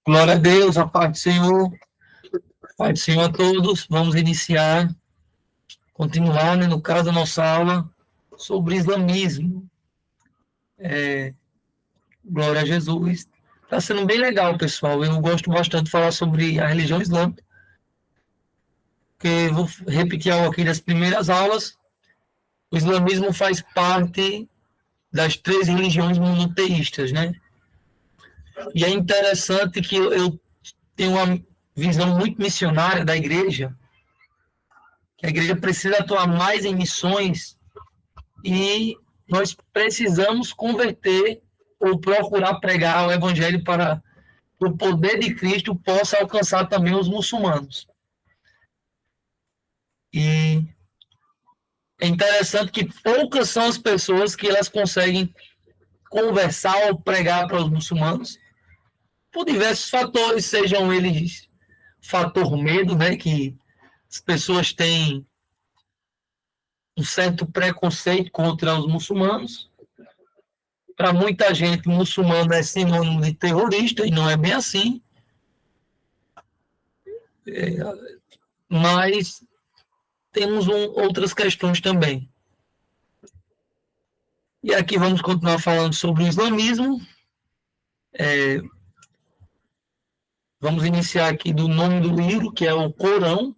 Glória a Deus, a paz do Senhor, paz do Senhor a todos. Vamos iniciar, continuar, né, no caso da nossa aula sobre islamismo. Glória a Jesus. Está sendo bem legal, pessoal. Eu gosto bastante de falar sobre a religião islâmica, porque vou repetir algo aqui das primeiras aulas. O islamismo faz parte das três religiões monoteístas, né? E é interessante que eu tenho uma visão muito missionária da igreja, que a igreja precisa atuar mais em missões e nós precisamos converter ou procurar pregar o evangelho para que o poder de Cristo possa alcançar também os muçulmanos. E é interessante que poucas são as pessoas que elas conseguem conversar ou pregar para os muçulmanos por diversos fatores, sejam eles fator medo, né, que as pessoas têm um certo preconceito contra os muçulmanos. Para muita gente, muçulmano é sinônimo de terrorista, e não é bem assim. Mas temos outras questões também. E aqui vamos continuar falando sobre o islamismo. Vamos iniciar aqui do nome do livro, que é o Corão.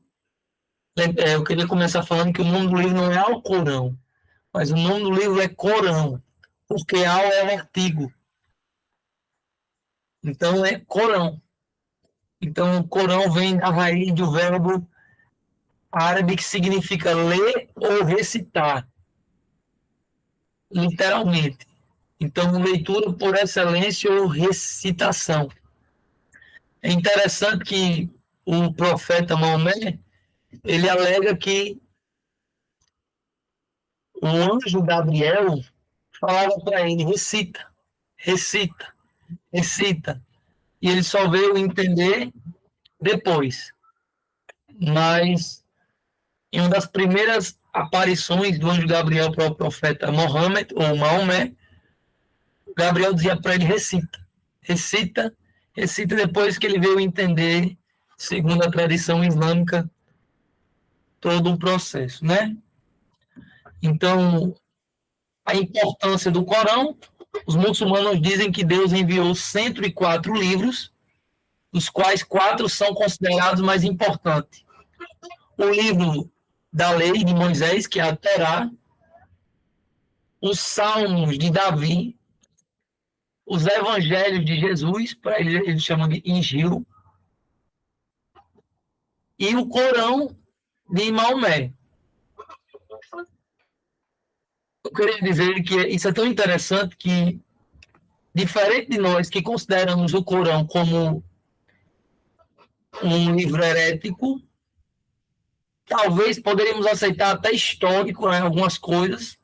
Eu queria começar falando que o nome do livro não é Alcorão, mas o nome do livro é Corão, porque Al é um artigo. Então é Corão. Então o Corão vem da raiz do verbo árabe que significa ler ou recitar, literalmente. Então, leitura por excelência ou recitação. É interessante que o profeta Maomé, ele alega que o anjo Gabriel falava para ele, recita, recita, recita. E ele só veio entender depois. Mas, em uma das primeiras aparições do anjo Gabriel para o profeta Mohammed, ou Maomé, Gabriel dizia para ele, recita, recita, recita, depois que ele veio entender, segundo a tradição islâmica, todo o processo, né? Então, a importância do Corão, os muçulmanos dizem que Deus enviou 104 livros, dos quais 4 são considerados mais importantes. O livro da lei de Moisés, que é a Torá, os Salmos de Davi, os Evangelhos de Jesus, para eles chamam de Injil, e o Corão de Maomé. Eu queria dizer que isso é tão interessante que, diferente de nós que consideramos o Corão como um livro herético, talvez poderíamos aceitar até histórico, né, algumas coisas,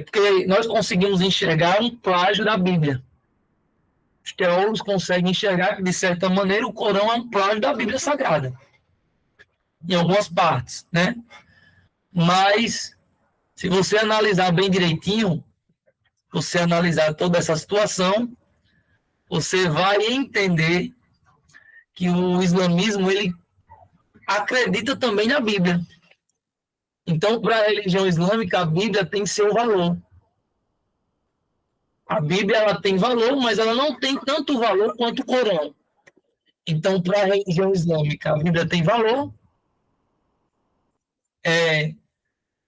porque nós conseguimos enxergar um plágio da Bíblia. Os teólogos conseguem enxergar que, de certa maneira, o Corão é um plágio da Bíblia Sagrada, em algumas partes, né? Mas, se você analisar bem direitinho, você analisar toda essa situação, você vai entender que o islamismo, ele acredita também na Bíblia. Então, para a religião islâmica, a Bíblia tem seu valor. A Bíblia ela tem valor, mas ela não tem tanto valor quanto o Corão. Então, para a religião islâmica, a Bíblia tem valor.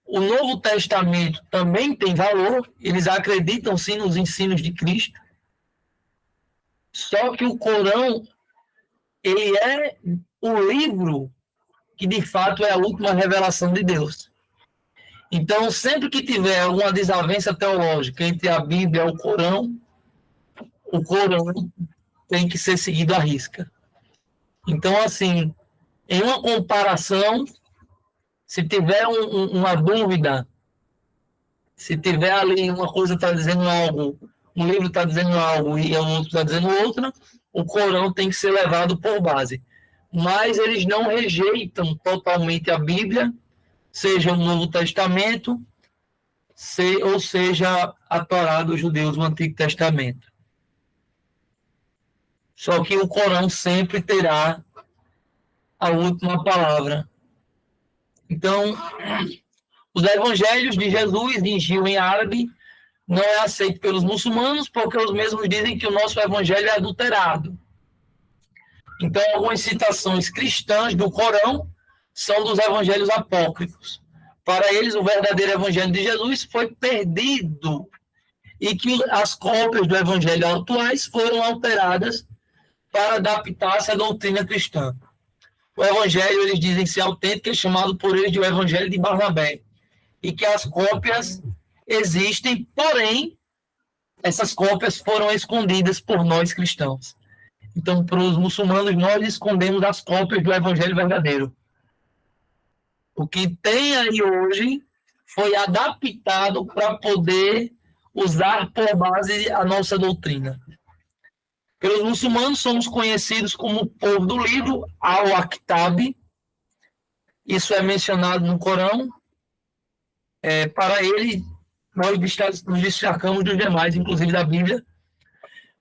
O Novo Testamento também tem valor. Eles acreditam, sim, nos ensinos de Cristo. Só que o Corão, ele é o livro que, de fato, é a última revelação de Deus. Então, sempre que tiver alguma desavença teológica entre a Bíblia e o Corão tem que ser seguido à risca. Então, assim, em uma comparação, se tiver uma dúvida, se tiver ali uma coisa está dizendo algo, um livro está dizendo algo e o outro está dizendo outra, o Corão tem que ser levado por base. Mas eles não rejeitam totalmente a Bíblia, seja o Novo Testamento, ou seja a Torá dos judeus, o Antigo Testamento. Só que o Corão sempre terá a última palavra. Então, os evangelhos de Jesus, em Gil em árabe, não é aceito pelos muçulmanos, porque os mesmos dizem que o nosso evangelho é adulterado. Então, algumas citações cristãs do Corão são dos evangelhos apócrifos. Para eles, o verdadeiro evangelho de Jesus foi perdido e que as cópias do evangelho atuais foram alteradas para adaptar-se à doutrina cristã. O evangelho, eles dizem ser autêntico, é chamado por eles de o evangelho de Barnabé, e que as cópias existem, porém, essas cópias foram escondidas por nós cristãos. Então, para os muçulmanos, nós escondemos as cópias do evangelho verdadeiro. O que tem aí hoje foi adaptado para poder usar por base a nossa doutrina. Pelos muçulmanos, somos conhecidos como o povo do livro, Al-Aqtab. Isso é mencionado no Corão. Para ele, nós nos destacamos dos demais, inclusive da Bíblia,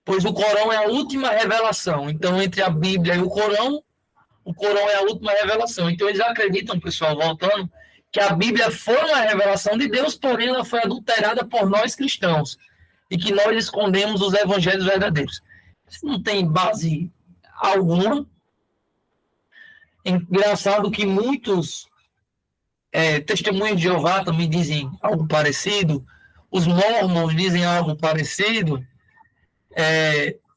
pois o Corão é a última revelação. Então, entre a Bíblia e o Corão é a última revelação. Então, eles acreditam, pessoal, voltando, que a Bíblia foi uma revelação de Deus, porém ela foi adulterada por nós cristãos, e que nós escondemos os evangelhos verdadeiros. Isso não tem base alguma. É engraçado que muitos testemunhos de Jeová também dizem algo parecido, os mormons dizem algo parecido,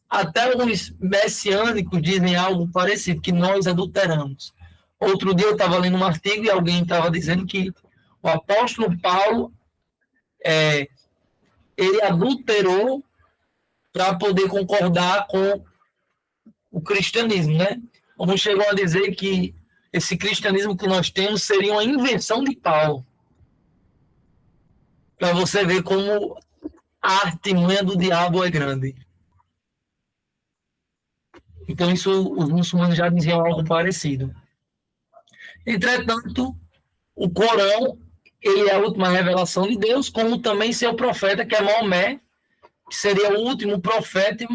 até alguns messiânicos dizem algo parecido, que nós adulteramos. Outro dia eu estava lendo um artigo e alguém estava dizendo que o apóstolo Paulo ele adulterou para poder concordar com o cristianismo, né? Como chegou a dizer que esse cristianismo que nós temos seria uma invenção de Paulo. Para você ver como a artimanha do diabo é grande. Então, isso os muçulmanos já diziam algo parecido. Entretanto, o Corão ele é a última revelação de Deus, como também seu profeta, que é Maomé, que seria o último profeta.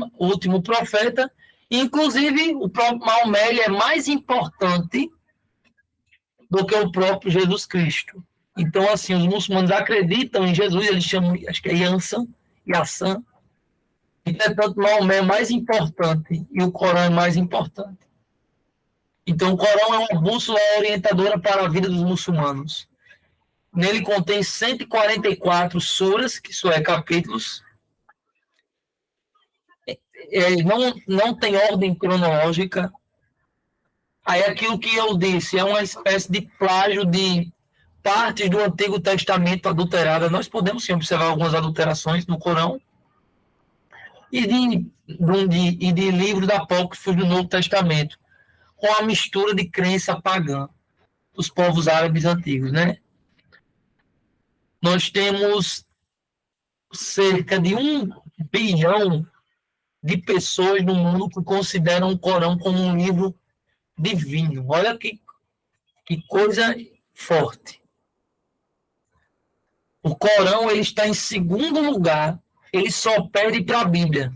Inclusive, o próprio Maomé ele é mais importante do que o próprio Jesus Cristo. Então, assim, os muçulmanos acreditam em Jesus, eles chamam, acho que é Yassan. Entretanto, Maomé é mais importante e o Corão é mais importante. Então, o Corão é uma bússola orientadora para a vida dos muçulmanos. Nele contém 144 suras, que isso é capítulos. Não tem ordem cronológica. Aí aquilo que eu disse é uma espécie de plágio de partes do Antigo Testamento adulterada. Nós podemos sim observar algumas adulterações no Corão e de livros apócrifos do Novo Testamento, com a mistura de crença pagã dos povos árabes antigos, né? Nós temos cerca de 1 bilhão de pessoas no mundo que consideram o Corão como um livro divino. Olha que coisa forte. O Corão ele está em segundo lugar, ele só perde para a Bíblia,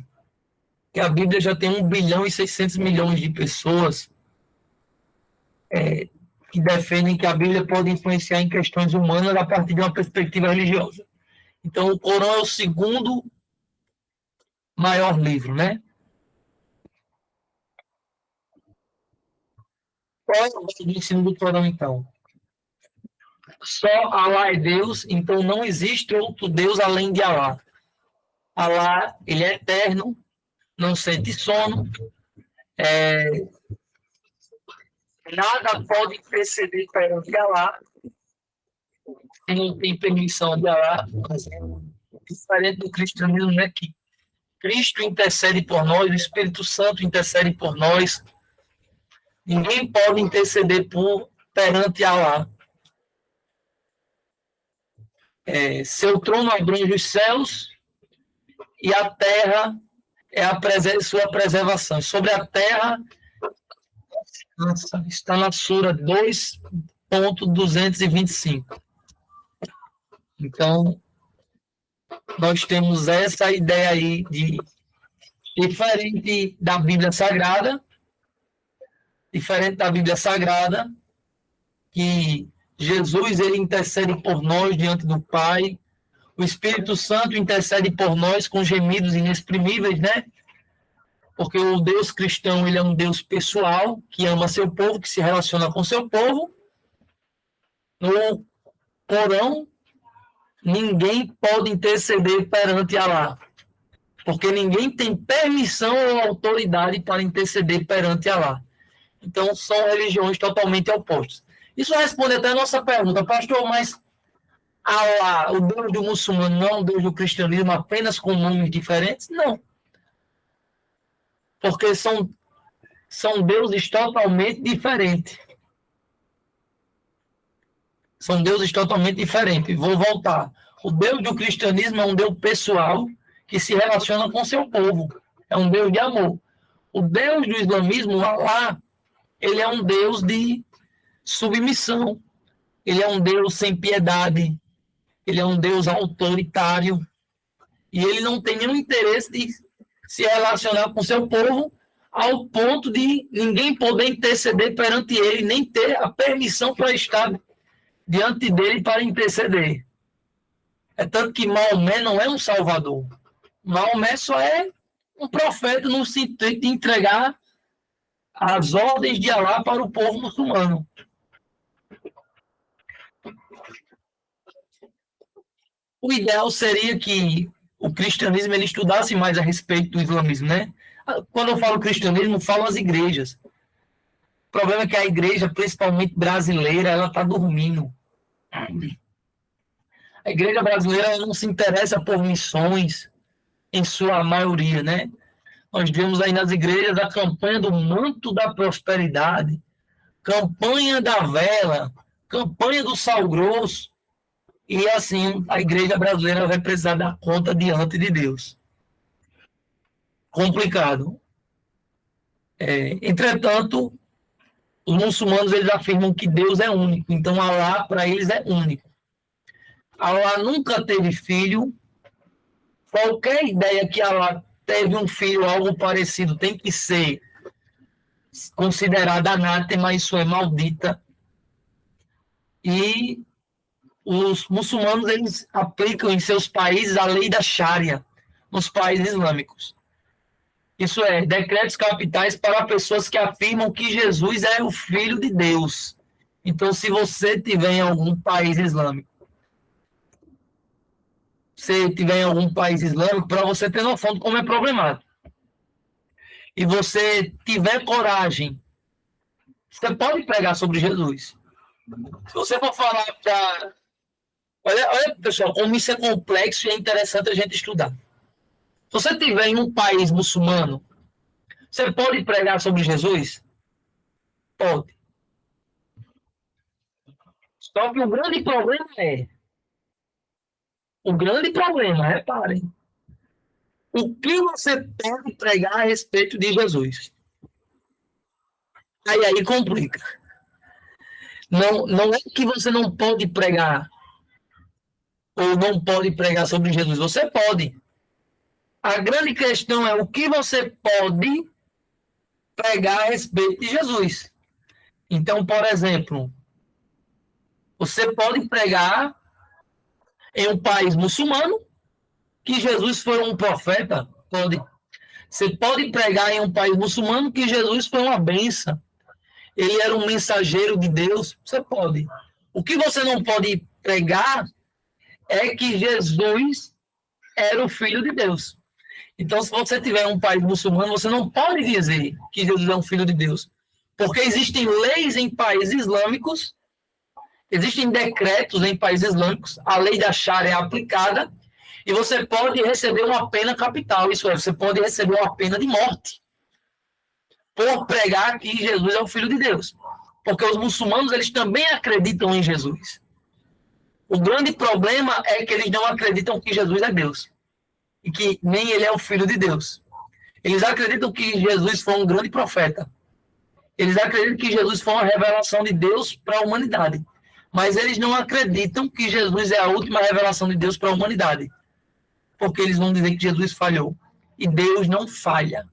que a Bíblia já tem 1 bilhão e 600 milhões de pessoas que defendem que a Bíblia pode influenciar em questões humanas a partir de uma perspectiva religiosa. Então, o Corão é o segundo maior livro, né? Qual é o ensino do Corão, então? Só Alá é Deus, então não existe outro Deus além de Alá. Alá, ele é eterno, não sente sono, nada pode interceder perante Alá, não tem permissão de Alá, mas é diferente do cristianismo, né? Que Cristo intercede por nós, o Espírito Santo intercede por nós, ninguém pode interceder perante Alá. Seu trono abrange os céus e a terra é sua preservação. Sobre a terra está na Sura 2.225. Então, nós temos essa ideia aí Diferente da Bíblia Sagrada, que Jesus ele intercede por nós diante do Pai, o Espírito Santo intercede por nós com gemidos inexprimíveis, né? Porque o Deus cristão ele é um Deus pessoal, que ama seu povo, que se relaciona com seu povo. No Corão, ninguém pode interceder perante Alá, porque ninguém tem permissão ou autoridade para interceder perante Alá. Então, são religiões totalmente opostas. Isso responde até a nossa pergunta, pastor, mas Alá, o Deus do muçulmano, não o Deus do cristianismo, apenas com nomes diferentes? Não. Porque são deuses totalmente diferentes. São deuses totalmente diferentes. Vou voltar. O Deus do cristianismo é um Deus pessoal que se relaciona com seu povo. É um Deus de amor. O Deus do islamismo, Alá, ele é um Deus de submissão. Ele é um Deus sem piedade. Ele é um Deus autoritário. E ele não tem nenhum interesse de se relacionar com seu povo ao ponto de ninguém poder interceder perante ele, nem ter a permissão para estar diante dele para interceder. É tanto que Maomé não é um salvador. Maomé só é um profeta no sentido de entregar as ordens de Alá para o povo muçulmano. O ideal seria que o cristianismo ele estudasse mais a respeito do islamismo, né? Quando eu falo cristianismo, eu falo as igrejas. O problema é que a igreja, principalmente brasileira, ela está dormindo. A igreja brasileira não se interessa por missões, em sua maioria, né? Nós vemos aí nas igrejas a campanha do manto da prosperidade, campanha da vela, campanha do sal grosso, e assim a igreja brasileira vai precisar dar conta diante de Deus. Complicado. Entretanto, os muçulmanos eles afirmam que Deus é único, então Alá para eles é único. Alá nunca teve filho. Qualquer ideia que Alá teve um filho ou algo parecido tem que ser considerada anátema, isso é maldita. E os muçulmanos eles aplicam em seus países a lei da Sharia, nos países islâmicos. Isso é, decretos capitais para pessoas que afirmam que Jesus é o Filho de Deus. Então, se você tiver em algum país islâmico, para você ter noção de como é problemático, e você tiver coragem, você pode pregar sobre Jesus. Se você for falar para... Olha, pessoal, como isso é complexo e é interessante a gente estudar. Se você estiver em um país muçulmano, você pode pregar sobre Jesus? Pode. Só que o grande problema, reparem, o que você pode pregar a respeito de Jesus? Aí complica. Não é que você não pode pregar ou não pode pregar sobre Jesus, você pode. A grande questão é o que você pode pregar a respeito de Jesus. Então, por exemplo, você pode pregar em um país muçulmano que Jesus foi um profeta? Pode. Você pode pregar em um país muçulmano que Jesus foi uma bênção. Ele era um mensageiro de Deus? Você pode. O que você não pode pregar é que Jesus era o Filho de Deus. Então, se você tiver um país muçulmano, você não pode dizer que Jesus é um Filho de Deus. Porque existem leis em países islâmicos, existem decretos em países islâmicos, a lei da Sharia é aplicada, e você pode receber uma pena capital, isso é, você pode receber uma pena de morte por pregar que Jesus é o Filho de Deus. Porque os muçulmanos, eles também acreditam em Jesus. O grande problema é que eles não acreditam que Jesus é Deus. E que nem ele é o Filho de Deus. Eles acreditam que Jesus foi um grande profeta. Eles acreditam que Jesus foi uma revelação de Deus para a humanidade. Mas eles não acreditam que Jesus é a última revelação de Deus para a humanidade. Porque eles vão dizer que Jesus falhou. E Deus não falha.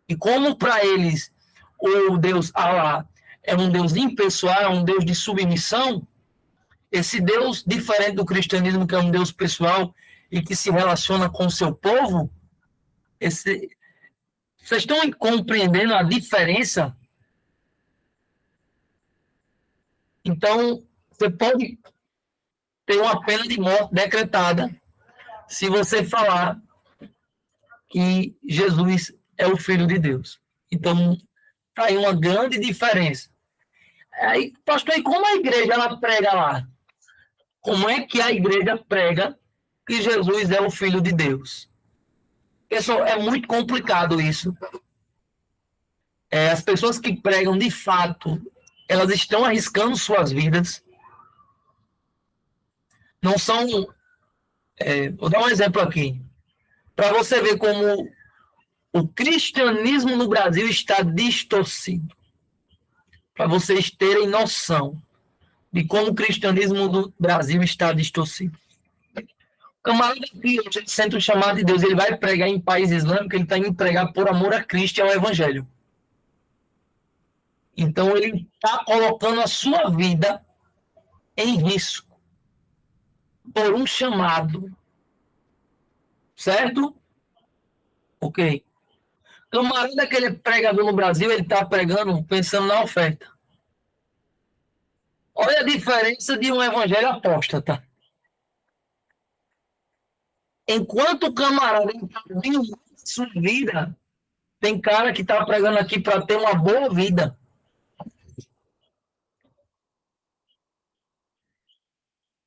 E como para eles o Deus Allah é um Deus impessoal, é um Deus de submissão, esse Deus diferente do cristianismo, que é um Deus pessoal e que se relaciona com o seu povo, vocês estão compreendendo a diferença? Então, você pode ter uma pena de morte decretada se você falar que Jesus é o Filho de Deus. Então, está aí uma grande diferença. Aí, pastor, e como a igreja ela prega lá? Como é que a igreja prega que Jesus é o Filho de Deus? Pessoal, é muito complicado isso. As pessoas que pregam, de fato, elas estão arriscando suas vidas. Não são... vou dar um exemplo aqui. Para você ver como o cristianismo no Brasil está distorcido. Para vocês terem noção de como o cristianismo do Brasil está distorcido. O camarada que hoje sente o chamado de Deus, ele vai pregar em país islâmico, ele está indo pregar por amor a Cristo e ao Evangelho. Então, ele está colocando a sua vida em risco por um chamado. Certo? Ok. Camarada que ele é pregador no Brasil, ele está pregando pensando na oferta. Olha a diferença de um evangelho apóstata. Enquanto o camarada está vivendo sua vida, tem cara que está pregando aqui para ter uma boa vida.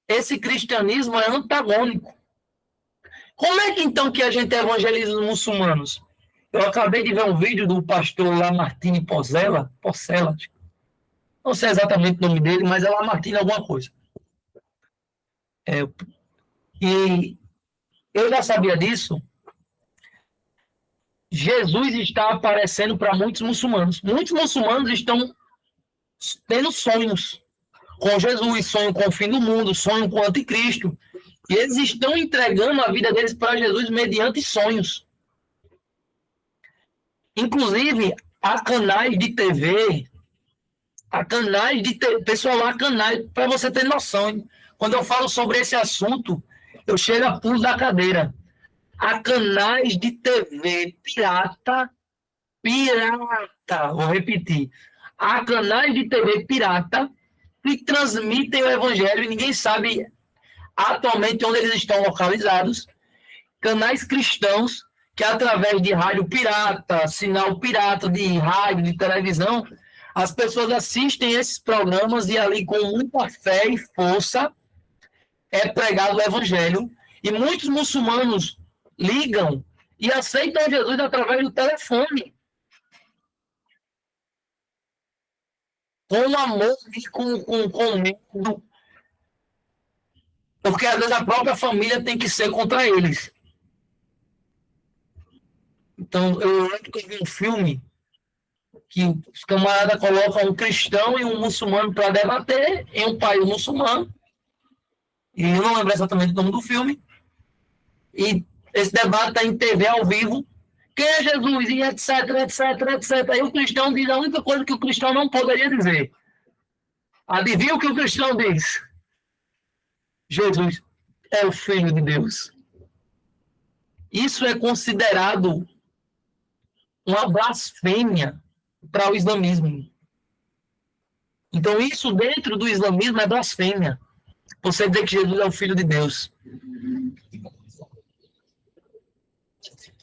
Esse cristianismo é antagônico. Como é que então que a gente evangeliza os muçulmanos? Eu acabei de ver um vídeo do pastor Lamartine Pozzella, não sei exatamente o nome dele, mas é Lamartine alguma coisa. E eu já sabia disso. Jesus está aparecendo para muitos muçulmanos. Muitos muçulmanos estão tendo sonhos com Jesus, sonham com o fim do mundo, sonham com o anticristo. E eles estão entregando a vida deles para Jesus mediante sonhos. Inclusive, há canais de TV, pessoal lá, canais, para você ter noção. Hein? Quando eu falo sobre esse assunto, eu chego a pulo da cadeira. Há canais de TV pirata, vou repetir. Há canais de TV pirata que transmitem o evangelho e ninguém sabe atualmente onde eles estão localizados. Canais cristãos que, através de rádio pirata, sinal pirata de rádio, de televisão, as pessoas assistem esses programas e ali, com muita fé e força, é pregado o evangelho. E muitos muçulmanos ligam e aceitam Jesus através do telefone. Com amor e com medo. Porque às vezes a própria família tem que ser contra eles. Então, eu lembro que eu vi um filme que os camaradas colocam um cristão e um muçulmano para debater em um país muçulmano. E eu não lembro exatamente o nome do filme. E esse debate está em TV ao vivo. Quem é Jesus? E etc, etc, etc. Aí o cristão diz a única coisa que o cristão não poderia dizer. Adivinha o que o cristão diz? Jesus é o Filho de Deus. Isso é considerado uma blasfêmia para o islamismo. Então, isso dentro do islamismo é blasfêmia. Você dizer que Jesus é o Filho de Deus.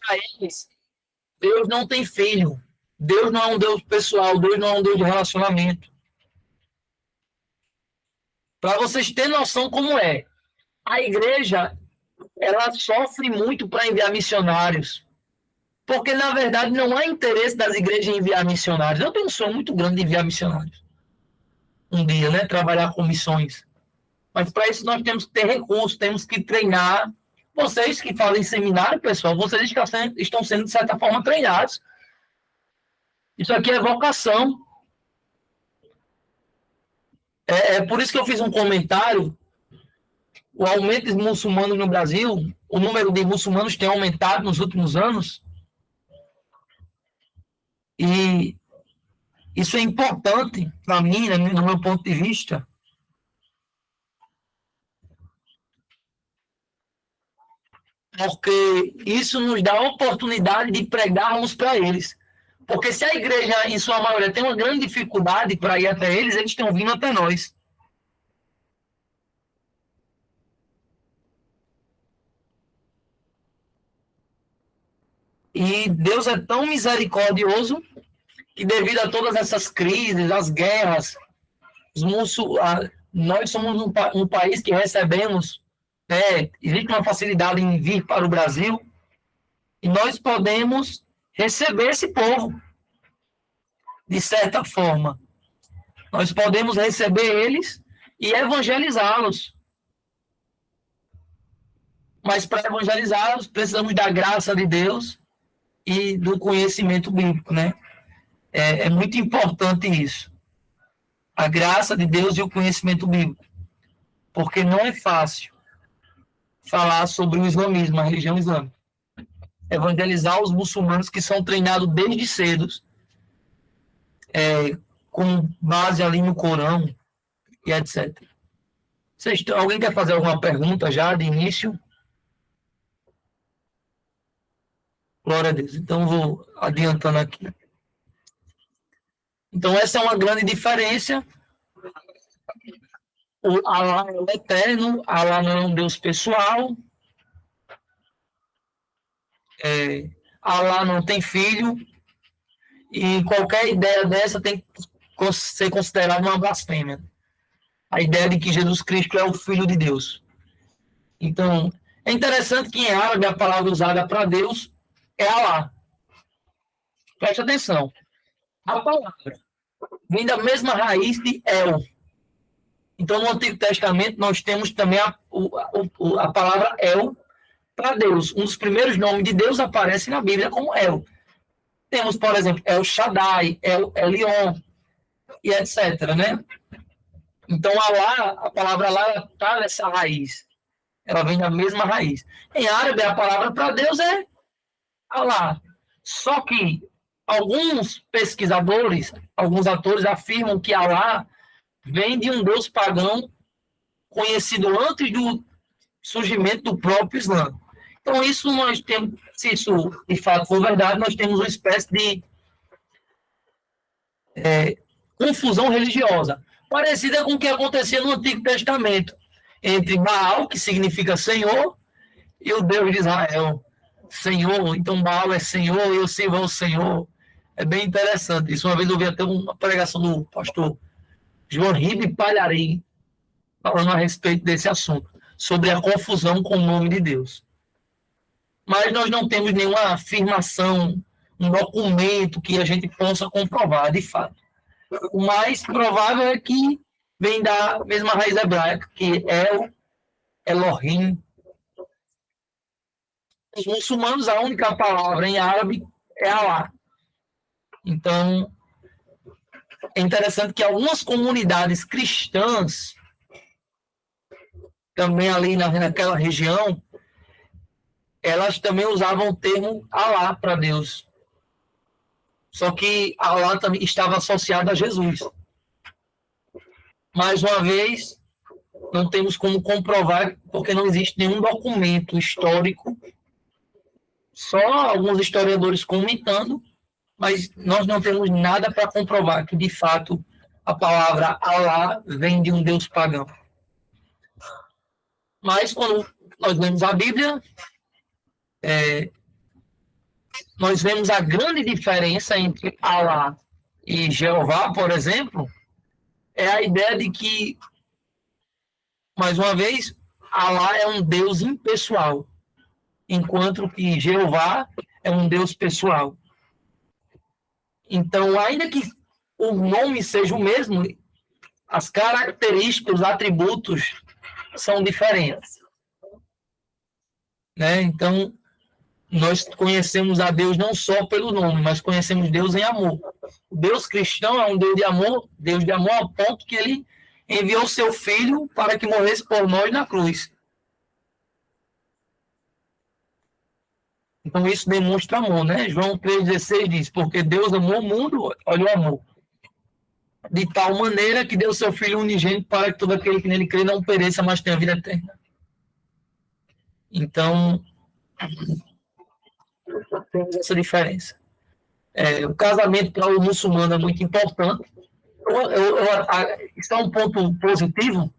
Para eles, Deus não tem filho. Deus não é um Deus pessoal. Deus não é um Deus de relacionamento. Para vocês terem noção como é. A igreja, ela sofre muito para enviar missionários. Porque, na verdade, não há interesse das igrejas em enviar missionários. Eu tenho um sonho muito grande de enviar missionários. Um dia, né? Trabalhar com missões. Mas para isso nós temos que ter recursos, temos que treinar. Vocês que falam em seminário, pessoal, vocês estão sendo, de certa forma, treinados. Isso aqui é vocação. É por isso que eu fiz um comentário o aumento de muçulmanos no Brasil, o número de muçulmanos tem aumentado nos últimos anos, e isso é importante para mim, né, no meu ponto de vista, porque isso nos dá a oportunidade de pregarmos para eles. Porque se a igreja, em sua maioria, tem uma grande dificuldade para ir até eles, eles estão vindo até nós. E Deus é tão misericordioso que, devido a todas essas crises, as guerras, nós somos um país que recebemos, existe uma facilidade em vir para o Brasil, e nós podemos receber esse povo, de certa forma. Nós podemos receber eles e evangelizá-los. Mas para evangelizá-los, precisamos da graça de Deus e do conhecimento bíblico, né? É muito importante isso. A graça de Deus e o conhecimento bíblico. Porque não é fácil falar sobre o islamismo, a religião islâmica. Evangelizar os muçulmanos que são treinados desde cedo, com base ali no Corão e etc. Alguém quer fazer alguma pergunta já de início? Glória a Deus. Então, vou adiantando aqui. Então, essa é uma grande diferença. O Alá é o eterno, Alá não é um Deus pessoal. Alá não tem filho. E qualquer ideia dessa tem que ser considerada uma blasfêmia. A ideia de que Jesus Cristo é o Filho de Deus. Então, é interessante que em árabe a palavra usada para Deus é Alá. Preste atenção. A palavra vem da mesma raiz de El. Então, no Antigo Testamento, nós temos também a palavra El para Deus. Um dos primeiros nomes de Deus aparece na Bíblia como El. Temos, por exemplo, El Shaddai, El Elyon, e etc., né? Então, a palavra Alá está nessa raiz. Ela vem da mesma raiz. Em árabe, a palavra para Deus é Alá. Só que alguns pesquisadores, alguns autores afirmam que Alá vem de um Deus pagão conhecido antes do surgimento do próprio Islã. Então, isso nós temos, se isso de fato for verdade, nós temos uma espécie de confusão religiosa, parecida com o que acontecia no Antigo Testamento, entre Baal, que significa Senhor, e o Deus de Israel. Senhor, então Baal é Senhor, eu sirvo ao Senhor. É bem interessante. Isso uma vez eu vi até uma pregação do pastor João Ribe Palharim, falando a respeito desse assunto, sobre a confusão com o nome de Deus. Mas nós não temos nenhuma afirmação, um documento que a gente possa comprovar, de fato. O mais provável é que vem da mesma raiz hebraica, que é o Elohim. Os muçulmanos, a única palavra em árabe é Alá. Então, é interessante que algumas comunidades cristãs, também ali naquela região, elas também usavam o termo Alá para Deus. Só que Alá também estava associado a Jesus. Mais uma vez, não temos como comprovar, porque não existe nenhum documento histórico, só alguns historiadores comentando, mas nós não temos nada para comprovar que, de fato, a palavra Alá vem de um Deus pagão. Mas, quando nós lemos a Bíblia, nós vemos a grande diferença entre Alá e Jeová, por exemplo, é a ideia de que, mais uma vez, Alá é um Deus impessoal, enquanto que Jeová é um Deus pessoal. Então, ainda que o nome seja o mesmo, as características, os atributos são diferentes. Né? Então, nós conhecemos a Deus não só pelo nome, mas conhecemos Deus em amor. O Deus cristão é um Deus de amor ao ponto que ele enviou seu Filho para que morresse por nós na cruz. Então, isso demonstra amor, né? João 3,16 diz, porque Deus amou o mundo, olha o amor, de tal maneira que deu seu Filho unigênito para que todo aquele que nele crê não pereça, mas tenha vida eterna. Então, temos essa diferença. O casamento para o muçulmano é muito importante. Isso é um ponto positivo,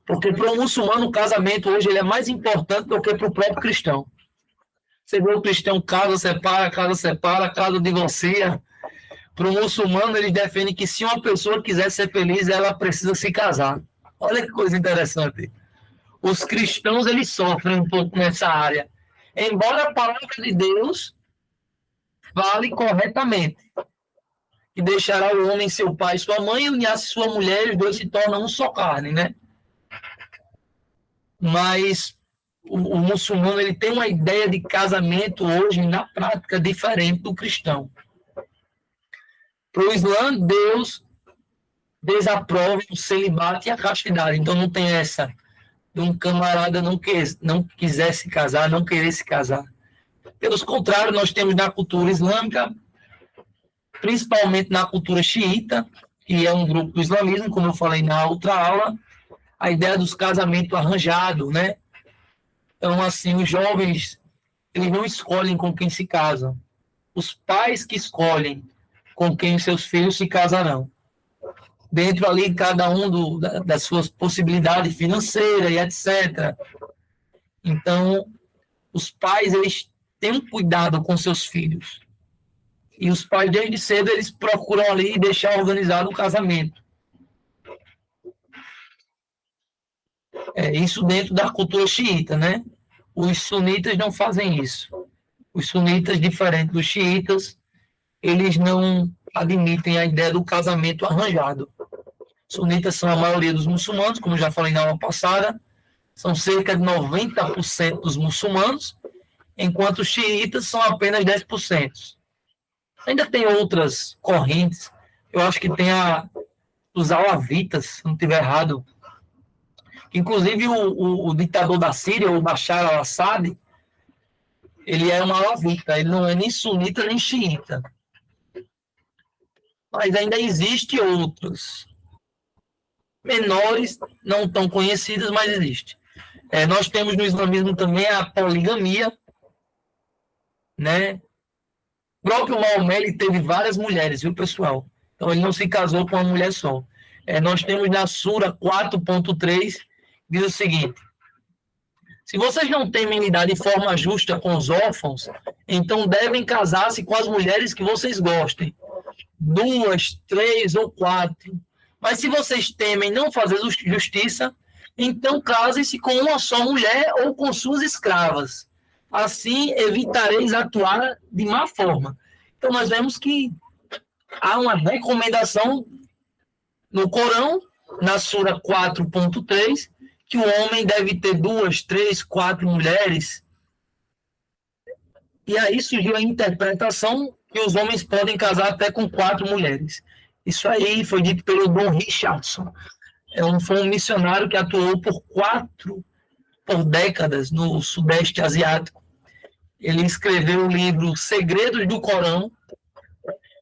porque para o muçulmano o casamento hoje ele é mais importante do que para o próprio cristão. Você vê o cristão casa, separa, divorcia. Para o muçulmano, eles defendem que se uma pessoa quiser ser feliz, ela precisa se casar. Olha que coisa interessante. Os cristãos, eles sofrem um pouco nessa área. Embora a palavra de Deus fale corretamente, que deixará o homem seu pai e sua mãe, e unir-se sua mulher, e os dois se tornam um só carne, né? Mas o muçulmano, ele tem uma ideia de casamento hoje, na prática, diferente do cristão. Para o Islã, Deus desaprova o celibato e a castidade. Então não tem essa de um camarada não quiser se casar, não querer se casar. Pelo contrário, nós temos na cultura islâmica, principalmente na cultura xiita, que é um grupo do islamismo, como eu falei na outra aula, a ideia dos casamentos arranjados, né? Então, assim, os jovens, eles não escolhem com quem se casam. Os pais que escolhem com quem seus filhos se casarão. Dentro ali, cada um das suas possibilidades financeiras e etc. Então, os pais, eles têm um cuidado com seus filhos. E os pais, desde cedo, eles procuram ali deixar organizado o casamento. Isso dentro da cultura xiita, né? Os sunitas não fazem isso. Os sunitas, diferente dos xiitas, eles não admitem a ideia do casamento arranjado. Sunitas são a maioria dos muçulmanos, como já falei na aula passada, são cerca de 90% dos muçulmanos, enquanto os xiitas são apenas 10%. Ainda tem outras correntes, eu acho que tem os alavitas, se não estiver errado. Inclusive o ditador da Síria, o Bashar al-Assad, ele é um alavita, ele não é nem sunita nem xiita. Mas ainda existe outros menores, não tão conhecidas, mas existe. Nós temos no islamismo também a poligamia, né? O próprio Maomé, ele teve várias mulheres, viu, pessoal? Então, ele não se casou com uma mulher só. Nós temos na Sura 4.3, diz o seguinte: se vocês não temem lidar de forma justa com os órfãos, então devem casar-se com as mulheres que vocês gostem. 2, 3 ou 4. Mas se vocês temem não fazer justiça, então casem-se com uma só mulher ou com suas escravas. Assim evitareis atuar de má forma. Então nós vemos que há uma recomendação no Corão, na Sura 4.3, que o homem deve ter 2, 3, 4 mulheres. E aí surgiu a interpretação que os homens podem casar até com 4 mulheres. Isso aí foi dito pelo Dom Richardson. Foi um missionário que atuou por décadas no Sudeste Asiático. Ele escreveu o livro Segredos do Corão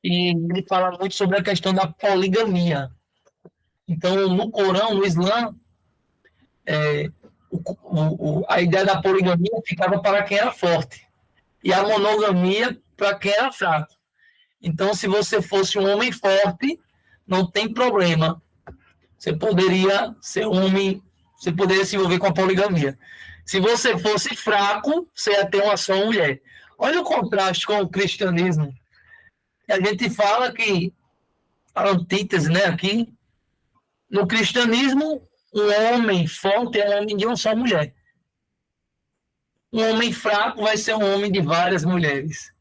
e ele fala muito sobre a questão da poligamia. Então, no Corão, no Islã, a ideia da poligamia ficava para quem era forte e a monogamia para quem era fraco. Então, se você fosse um homem forte, não tem problema. Você poderia ser homem, você poderia se envolver com a poligamia. Se você fosse fraco, você ia ter uma só mulher. Olha o contraste com o cristianismo. A gente fala que a antítese, né, aqui, no cristianismo, um homem forte é um homem de uma só mulher. Um homem fraco vai ser um homem de várias mulheres.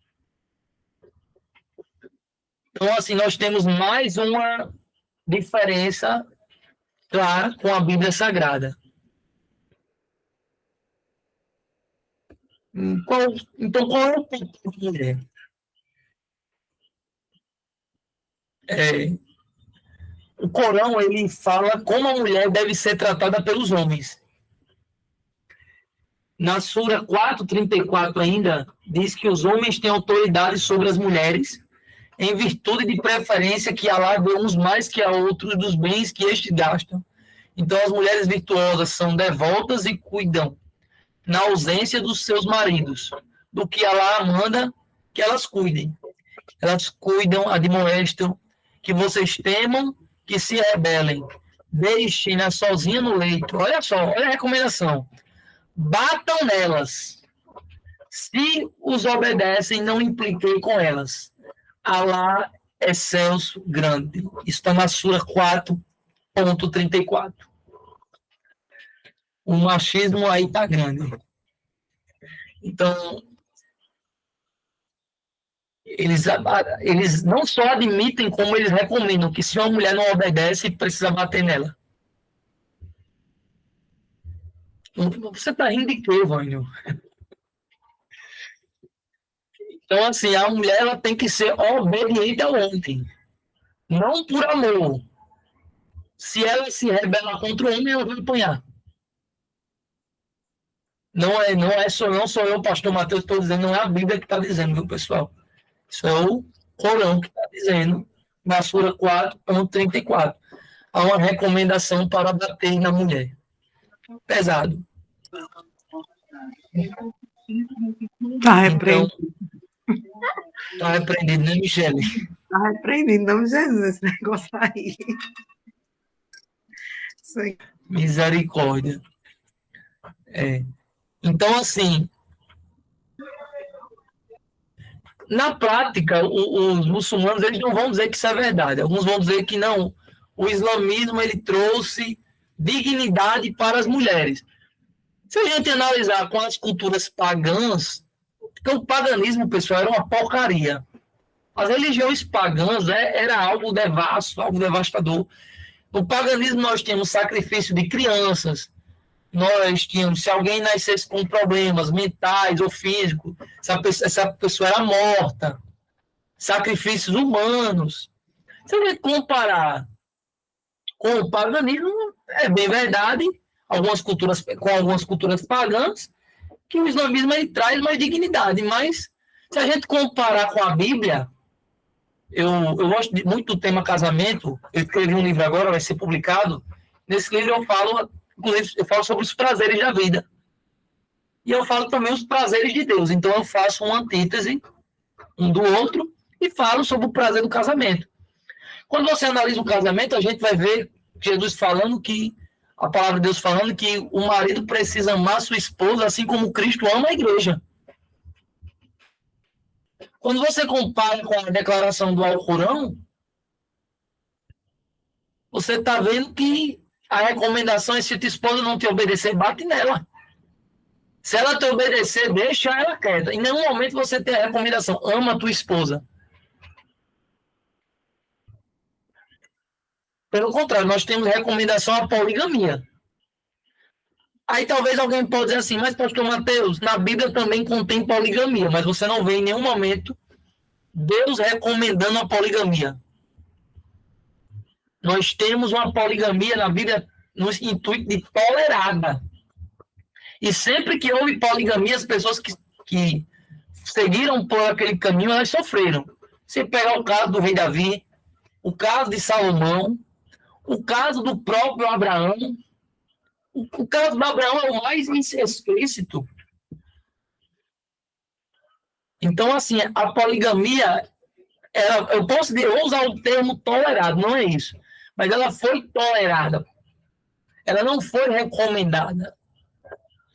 Então, assim, nós temos mais uma diferença clara com a Bíblia Sagrada. Então, qual é o ponto da mulher? O Corão, ele fala como a mulher deve ser tratada pelos homens. Na Sura 4:34 ainda, diz que os homens têm autoridade sobre as mulheres, em virtude de preferência que Alá deu uns mais que a outros dos bens que estes gastam. Então, as mulheres virtuosas são devotas e cuidam, na ausência dos seus maridos, do que Alá manda que elas cuidem. Elas cuidam, admoestam, que vocês temam, que se rebelem, deixem-na sozinha no leito. Olha só, olha a recomendação. Batam nelas. Se os obedecem, não impliquei com elas. Alá é céus grande. Está na Sura 4:34. O machismo aí está grande. Então, eles não só admitem, como eles recomendam que se uma mulher não obedece, precisa bater nela. Você está rindo de quê, Vânio? Então, assim, a mulher ela tem que ser obediente ao homem. Não por amor. Se ela se rebela contra o homem, ela vai apanhar. Não sou eu, pastor Mateus, estou dizendo, não é a Bíblia que está dizendo, viu, pessoal? Isso é o Corão que está dizendo, na Sura 4:34. Há uma recomendação para bater na mulher. Pesado. Está repreendido. Está repreendido, né, Michele? Está repreendido, em nome de Jesus, esse negócio aí. Isso aí. Misericórdia. Então, assim, na prática, os muçulmanos eles não vão dizer que isso é verdade. Alguns vão dizer que não. O islamismo ele trouxe dignidade para as mulheres. Se a gente analisar com as culturas pagãs, porque o paganismo, pessoal, era uma porcaria. As religiões pagãs era algo devasto, algo devastador. No paganismo nós tínhamos sacrifício de crianças, nós tínhamos, se alguém nascesse com problemas mentais ou físicos, essa pessoa era morta. Sacrifícios humanos. Se a gente comparar com o paganismo, é bem verdade, com algumas culturas pagãs, que o islamismo ele traz mais dignidade. Mas, se a gente comparar com a Bíblia, eu gosto muito do tema casamento, eu escrevi um livro agora, vai ser publicado. Nesse livro inclusive, eu falo sobre os prazeres da vida. E eu falo também os prazeres de Deus. Então, eu faço uma antítese um do outro e falo sobre o prazer do casamento. Quando você analisa o casamento, a gente vai ver Jesus falando que, a palavra de Deus falando que o marido precisa amar sua esposa assim como Cristo ama a igreja. Quando você compara com a declaração do Alcorão, você está vendo que a recomendação é se tua esposa não te obedecer, bate nela. Se ela te obedecer, deixa ela quieta. Em nenhum momento você tem a recomendação, ama a tua esposa. Pelo contrário, nós temos recomendação à poligamia. Aí talvez alguém possa dizer assim, mas pastor Mateus, na Bíblia também contém poligamia, mas você não vê em nenhum momento Deus recomendando a poligamia. Nós temos uma poligamia na Bíblia no intuito de tolerada. E sempre que houve poligamia, as pessoas que seguiram por aquele caminho, elas sofreram. Você pegar o caso do rei Davi, o caso de Salomão, o caso do próprio Abraão. O caso do Abraão é o mais explícito. Então, assim, a poligamia, eu vou usar o termo tolerado, não é isso. Mas ela foi tolerada. Ela não foi recomendada.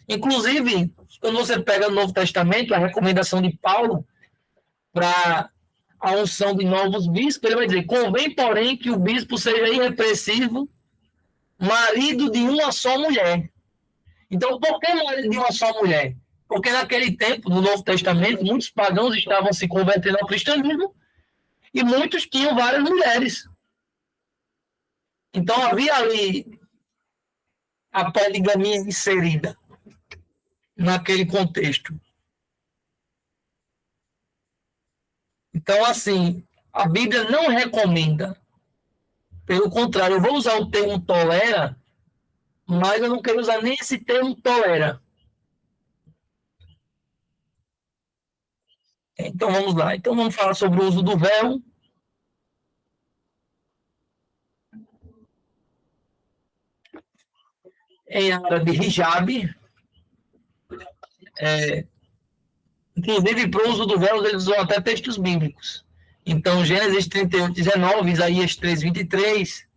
Inclusive, quando você pega no Novo Testamento, a recomendação de Paulo para a unção de novos bispos, ele vai dizer, convém, porém, que o bispo seja irrepressivo, marido de uma só mulher. Então, por que marido de uma só mulher? Porque naquele tempo, no Novo Testamento, muitos pagãos estavam se convertendo ao cristianismo e muitos tinham várias mulheres. Então, havia ali a poligamia inserida naquele contexto. Então, assim, a Bíblia não recomenda. Pelo contrário, eu vou usar o termo tolera, mas eu não quero usar nem esse termo tolera. Então vamos lá. Então vamos falar sobre o uso do véu. Em árabe, hijab. Inclusive, para o uso do véu, eles usam até textos bíblicos. Então, Gênesis 38, 19, Isaías 3, 23,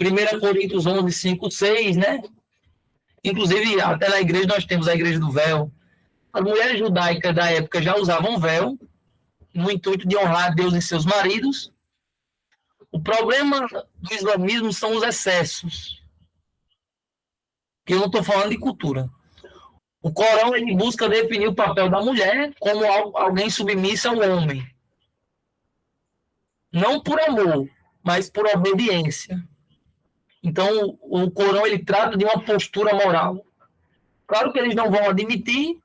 1 Coríntios 11, 5, 6, né? Inclusive, até na igreja nós temos a igreja do véu. As mulheres judaicas da época já usavam véu, no intuito de honrar a Deus e seus maridos. O problema do islamismo são os excessos. Que eu não estou falando de cultura. O Corão ele busca definir o papel da mulher como alguém submissa ao homem. Não por amor, mas por obediência. Então, o Corão ele trata de uma postura moral. Claro que eles não vão admitir,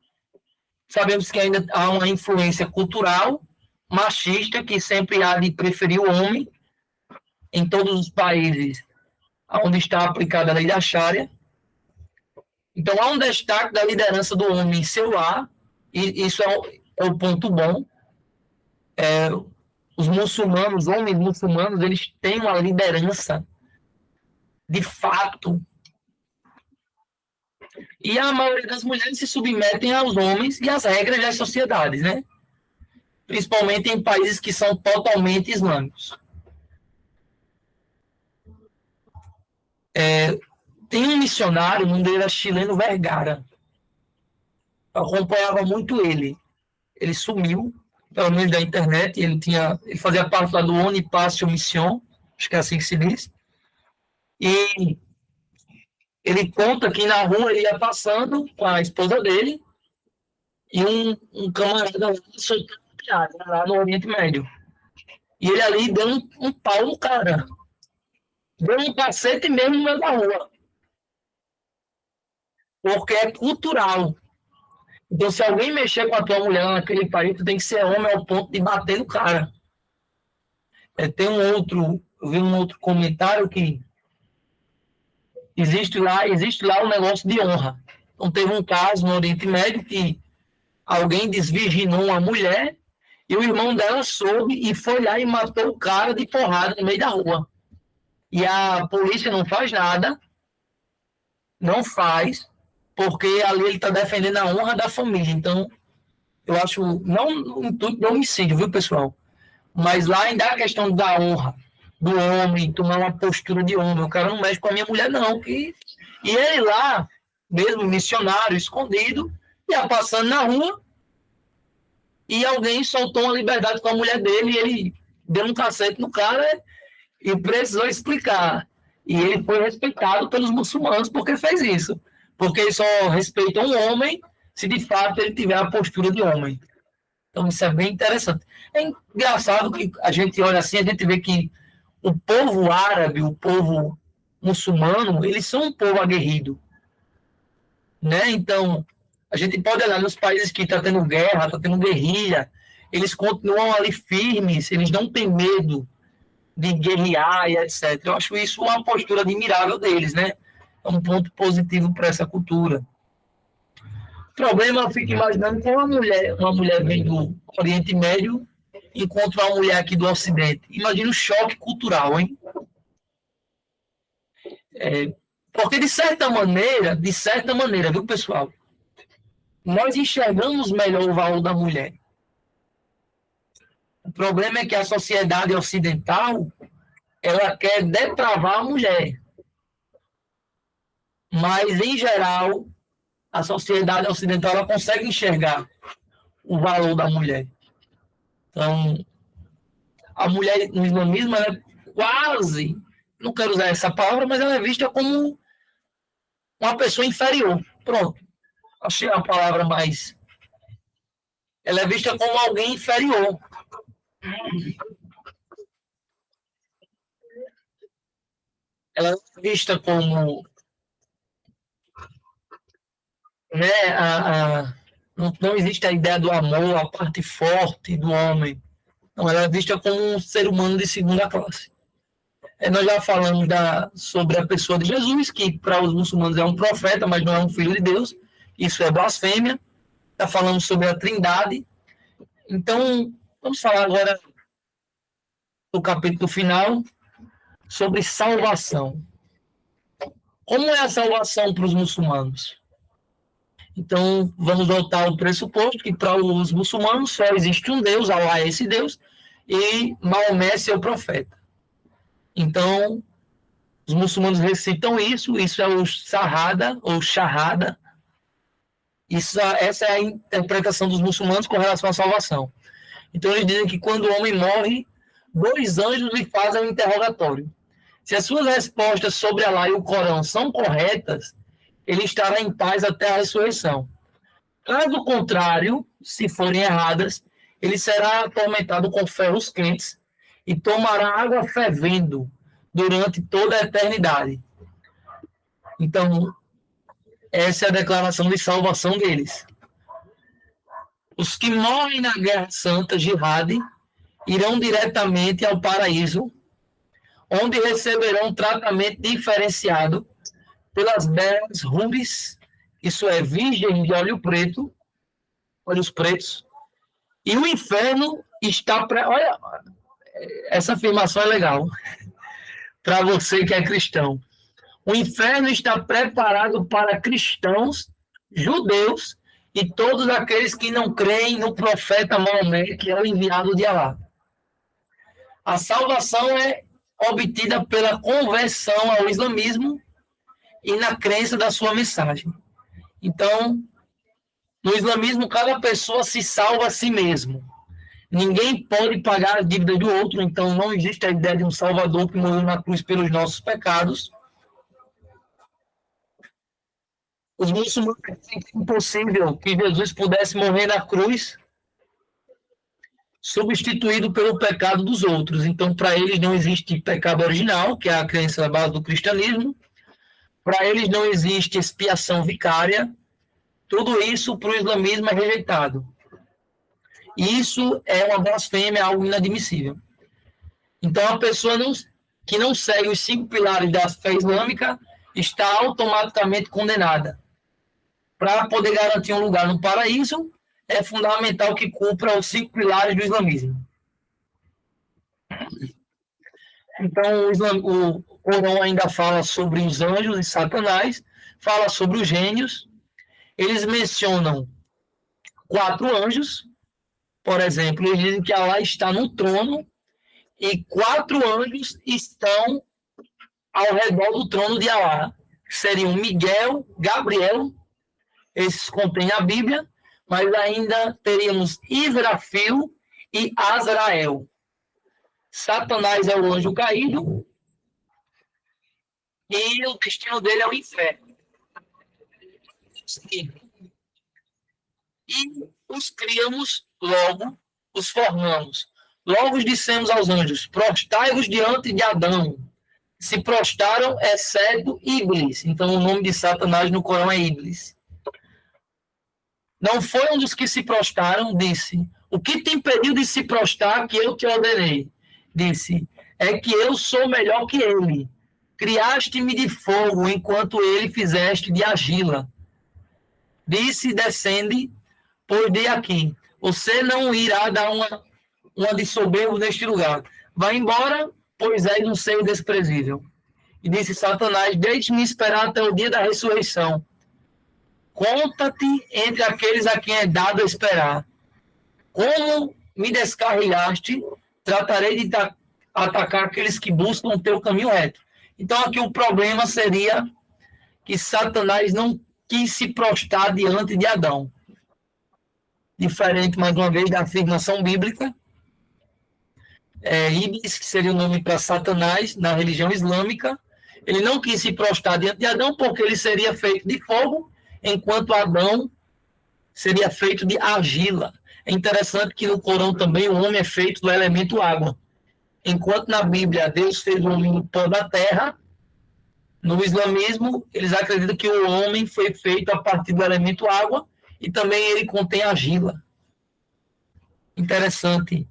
sabemos que ainda há uma influência cultural, machista, que sempre há de preferir o homem, em todos os países onde está aplicada a lei da Sharia. Então, há um destaque da liderança do homem em seu lar, e isso é o ponto bom. Os muçulmanos, homens muçulmanos, eles têm uma liderança de fato. E a maioria das mulheres se submetem aos homens e às regras das sociedades, né? Principalmente em países que são totalmente islâmicos. Tem um missionário, o nome dele era chileno Vergara. Eu acompanhava muito ele. Ele sumiu, pelo menos da internet, ele fazia parte lá do Onipácio Mission, acho que é assim que se diz. E ele conta que na rua ele ia passando com a esposa dele e um camarada lá soltando piada lá no Oriente Médio. E ele ali deu um pau no cara. Deu um cacete mesmo no meio da rua. Porque é cultural. Então, se alguém mexer com a tua mulher naquele país, tu tem que ser homem ao ponto de bater no cara. Eu vi um outro comentário que existe lá um negócio de honra. Então, teve um caso no Oriente Médio que alguém desvirginou uma mulher e o irmão dela soube e foi lá e matou o cara de porrada no meio da rua. E a polícia não faz nada, não faz, porque ali ele está defendendo a honra da família. Então, eu acho, não no intuito de homicídio, viu, pessoal? Mas lá ainda a questão da honra do homem, tomar uma postura de homem. O cara não mexe com a minha mulher, não. E ele lá, mesmo missionário, escondido, ia passando na rua e alguém soltou uma liberdade com a mulher dele e ele deu um cacete no cara e precisou explicar. E ele foi respeitado pelos muçulmanos porque fez isso. Porque eles só respeitam um homem se de fato ele tiver a postura de homem. Então isso é bem interessante. É engraçado que a gente olha assim, a gente vê que o povo árabe, o povo muçulmano, eles são um povo aguerrido. Né? Então, a gente pode olhar nos países que está tendo guerra, está tendo guerrilha, eles continuam ali firmes, eles não têm medo de guerrear e etc. Eu acho isso uma postura admirável deles, né? É um ponto positivo para essa cultura. O problema, eu fico imaginando como uma mulher vem do Oriente Médio encontra uma mulher aqui do Ocidente. Imagina o choque cultural, hein? Porque, de certa maneira, viu, pessoal? Nós enxergamos melhor o valor da mulher. O problema é que a sociedade ocidental ela quer depravar a mulher. Mas, em geral, a sociedade ocidental ela consegue enxergar o valor da mulher. Então, a mulher no islamismo ela é quase, não quero usar essa palavra, mas ela é vista como uma pessoa inferior. Pronto. Achei a palavra mais... Ela é vista como alguém inferior. Ela é vista como... Né, não existe a ideia do amor, a parte forte do homem. Não, ela é vista como um ser humano de segunda classe. Nós já falamos sobre a pessoa de Jesus, que para os muçulmanos é um profeta, mas não é um filho de Deus. Isso é blasfêmia. Já falamos sobre a Trindade. Então, vamos falar agora do capítulo final sobre salvação. Como é a salvação para os muçulmanos? Então, vamos voltar ao pressuposto que para os muçulmanos só existe um Deus, Allah é esse Deus, e Maomé é seu profeta. Então, os muçulmanos recitam isso é o Shahada, ou Shahada. Essa é a interpretação dos muçulmanos com relação à salvação. Então, eles dizem que quando o homem morre, 2 anjos lhe fazem um interrogatório. Se as suas respostas sobre Allah e o Corão são corretas, ele estará em paz até a ressurreição. Caso contrário, se forem erradas, ele será atormentado com ferros quentes e tomará água fervendo durante toda a eternidade. Então, essa é a declaração de salvação deles. Os que morrem na Guerra Santa, Jihad, irão diretamente ao paraíso, onde receberão um tratamento diferenciado pelas belas rubis, isso é, virgem de olhos pretos, e o inferno está... Olha, essa afirmação é legal, para você que é cristão. O inferno está preparado para cristãos, judeus e todos aqueles que não creem no profeta Maomé, que é o enviado de Allah. A salvação é obtida pela conversão ao islamismo e na crença da sua mensagem. Então, no islamismo, cada pessoa se salva a si mesmo. Ninguém pode pagar a dívida do outro, então não existe a ideia de um salvador que morreu na cruz pelos nossos pecados. Os muçulmanos dizem que é impossível que Jesus pudesse morrer na cruz substituído pelo pecado dos outros. Então, para eles não existe pecado original, que é a crença base do cristianismo. Para eles não existe expiação vicária. Tudo isso para o islamismo é rejeitado. E isso é uma blasfêmia, algo inadmissível. Então, a pessoa que não segue os 5 pilares da fé islâmica está automaticamente condenada. Para poder garantir um lugar no paraíso, é fundamental que cumpra os 5 pilares do islamismo. Então, o Corão ainda fala sobre os anjos e Satanás, fala sobre os gênios. Eles mencionam 4 anjos, por exemplo, eles dizem que Allah está no trono e 4 anjos estão ao redor do trono de Allah. Seriam Miguel, Gabriel, esses contêm a Bíblia, mas ainda teríamos Israfil e Azrael. Satanás é o anjo caído e o destino dele é o inferno. E os criamos, logo os formamos. Logo dissemos aos anjos, prostai-vos diante de Adão. Se prostaram, exceto Iblis. Então, o nome de Satanás no Corão é Iblis. Não foi um dos que se prostaram, disse, o que te impediu de se prostrar que eu te ordenei? Disse, é que eu sou melhor que ele. Criaste-me de fogo, enquanto ele fizeste de argila. Disse, descende, pois de aqui. Você não irá dar uma de soberbo neste lugar. Vai embora, pois és um ser desprezível. E disse Satanás, deixe-me esperar até o dia da ressurreição. Conta-te entre aqueles a quem é dado esperar. Como me descarrilhaste, tratarei de atacar aqueles que buscam o teu caminho reto. Então, aqui o problema seria que Satanás não quis se prostrar diante de Adão. Diferente, mais uma vez, da afirmação bíblica. Iblis, que seria o nome para Satanás, na religião islâmica, ele não quis se prostrar diante de Adão porque ele seria feito de fogo, enquanto Adão seria feito de argila. É interessante que no Corão também o homem é feito do elemento água. Enquanto na Bíblia Deus fez o homem do pó da terra, no islamismo eles acreditam que o homem foi feito a partir do elemento água e também ele contém argila. Interessante.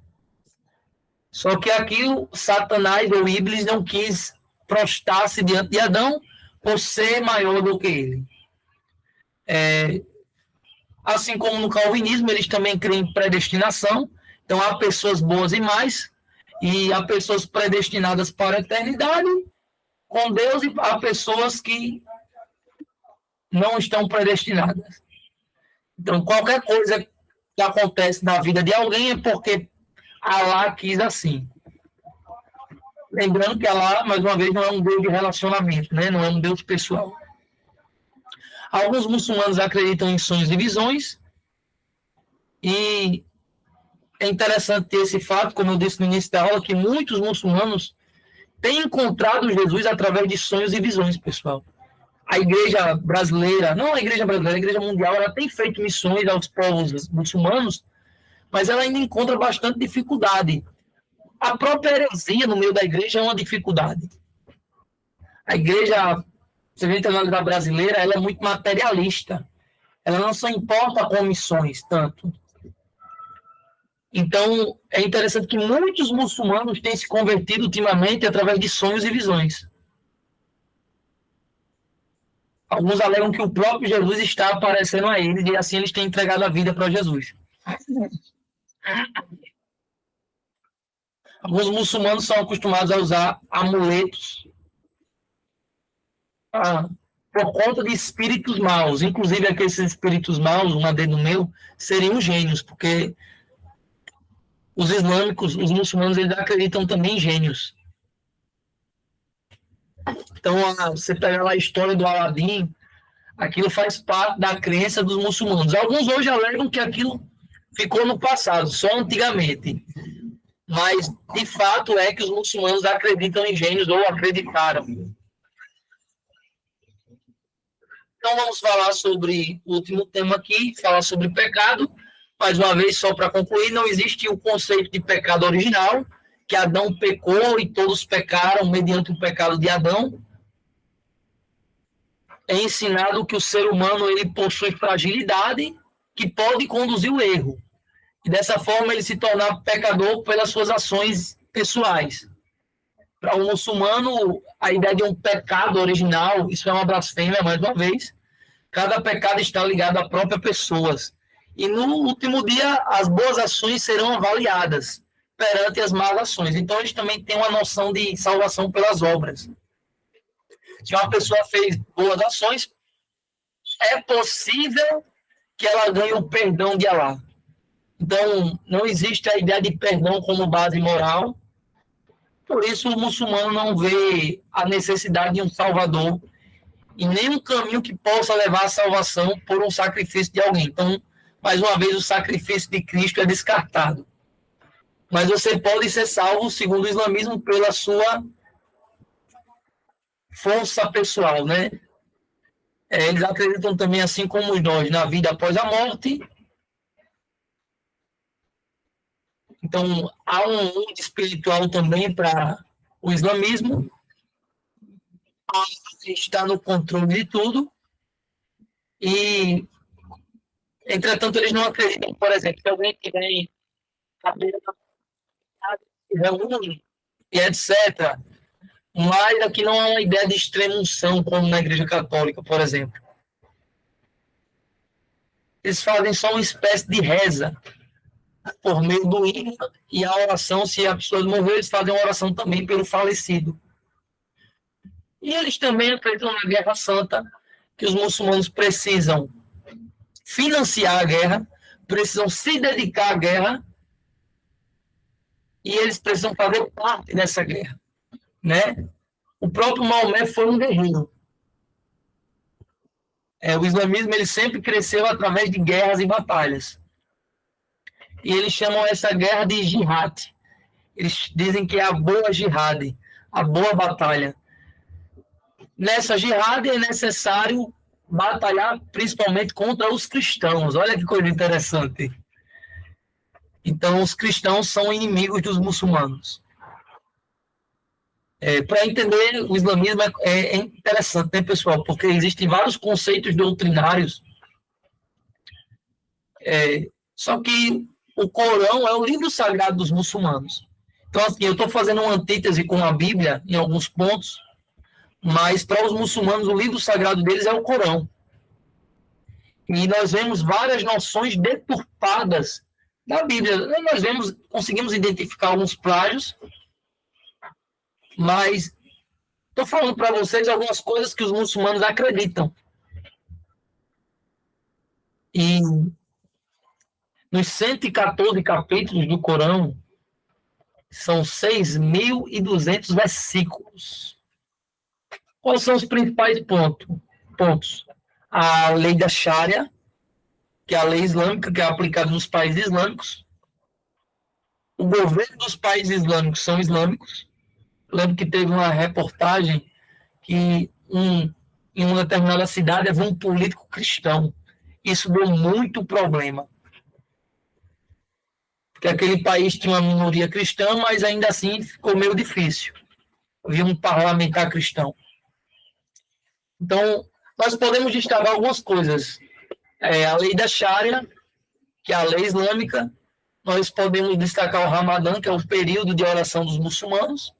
Só que aqui o Satanás ou Iblis não quis prostrar-se diante de Adão por ser maior do que ele. Assim como no calvinismo, eles também creem em predestinação. Então, há pessoas boas e más, e há pessoas predestinadas para a eternidade com Deus, e há pessoas que não estão predestinadas. Então, qualquer coisa que acontece na vida de alguém é porque Allah quis assim. Lembrando que Allah, mais uma vez, não é um Deus de relacionamento, né? Não é um Deus pessoal. Alguns muçulmanos acreditam em sonhos e visões, e é interessante ter esse fato, como eu disse no início da aula, que muitos muçulmanos têm encontrado Jesus através de sonhos e visões, pessoal. A igreja brasileira, não a igreja brasileira, a igreja mundial, ela tem feito missões aos povos muçulmanos, mas ela ainda encontra bastante dificuldade. A própria heresia no meio da igreja é uma dificuldade. A igreja, você vê a realidade brasileira, ela é muito materialista. Ela não se importa com missões tanto. Então, é interessante que muitos muçulmanos têm se convertido ultimamente através de sonhos e visões. Alguns alegam que o próprio Jesus está aparecendo a eles, e assim eles têm entregado a vida para Jesus. Alguns muçulmanos são acostumados a usar amuletos por conta de espíritos maus. Inclusive, aqueles espíritos maus, um adendo meu, seriam gênios, porque os islâmicos, os muçulmanos, eles acreditam também em gênios. Então, você pega lá a história do Aladim, aquilo faz parte da crença dos muçulmanos. Alguns hoje alegam que aquilo ficou no passado, só antigamente. Mas, de fato, é que os muçulmanos acreditam em gênios, ou acreditaram. Então, vamos falar sobre o último tema aqui, falar sobre pecado. Mais uma vez, só para concluir, não existe o conceito de pecado original, que Adão pecou e todos pecaram mediante o pecado de Adão. É ensinado que o ser humano ele possui fragilidade que pode conduzir o erro. E dessa forma ele se tornar pecador pelas suas ações pessoais. Para o muçulmano, a ideia de um pecado original, isso é uma blasfêmia, mais uma vez. Cada pecado está ligado a próprias pessoas. E no último dia, as boas ações serão avaliadas perante as más ações. Então, eles também têm uma noção de salvação pelas obras. Se uma pessoa fez boas ações, é possível que ela ganhe o perdão de Allah. Então, não existe a ideia de perdão como base moral. Por isso, o muçulmano não vê a necessidade de um salvador e nem um caminho que possa levar à salvação por um sacrifício de alguém. Então, mais uma vez, o sacrifício de Cristo é descartado. Mas você pode ser salvo, segundo o islamismo, pela sua força pessoal, né? Eles acreditam também, assim como nós, na vida após a morte. Então, há um mundo espiritual também para o islamismo. Allah está no controle de tudo. E, entretanto, eles não acreditam, por exemplo, que alguém tiver em cadeira, e etc. Mas aqui não há uma ideia de extrema unção, como na Igreja Católica, por exemplo. Eles fazem só uma espécie de reza por meio do hino, e a oração, se a pessoa morreu, eles fazem uma oração também pelo falecido. E eles também acreditam na Guerra Santa, que os muçulmanos precisam financiar a guerra, precisam se dedicar à guerra, e eles precisam fazer parte dessa guerra, né? O próprio Maomé foi um guerreiro. O islamismo ele sempre cresceu através de guerras e batalhas. E eles chamam essa guerra de jihad. Eles dizem que é a boa jihad, a boa batalha. Nessa jihad é necessário batalhar principalmente contra os cristãos. Olha que coisa interessante. Então, os cristãos são inimigos dos muçulmanos. Para entender o islamismo é interessante, né, pessoal? Porque existem vários conceitos doutrinários. Só que o Corão é o livro sagrado dos muçulmanos. Então, assim, eu estou fazendo uma antítese com a Bíblia em alguns pontos, mas para os muçulmanos o livro sagrado deles é o Corão. E nós vemos várias noções deturpadas da Bíblia. Nós conseguimos identificar alguns plágios, mas estou falando para vocês algumas coisas que os muçulmanos acreditam. E nos 114 capítulos do Corão, são 6.200 versículos. Quais são os principais pontos? A lei da Sharia, que é a lei islâmica, que é aplicada nos países islâmicos. O governo dos países islâmicos são islâmicos. Eu lembro que teve uma reportagem que em uma determinada cidade havia um político cristão. Isso deu muito problema. Porque aquele país tinha uma minoria cristã, mas ainda assim ficou meio difícil. Havia um parlamentar cristão. Então, nós podemos destacar algumas coisas. A lei da Sharia, que é a lei islâmica. Nós podemos destacar o Ramadã, que é o período de oração dos muçulmanos.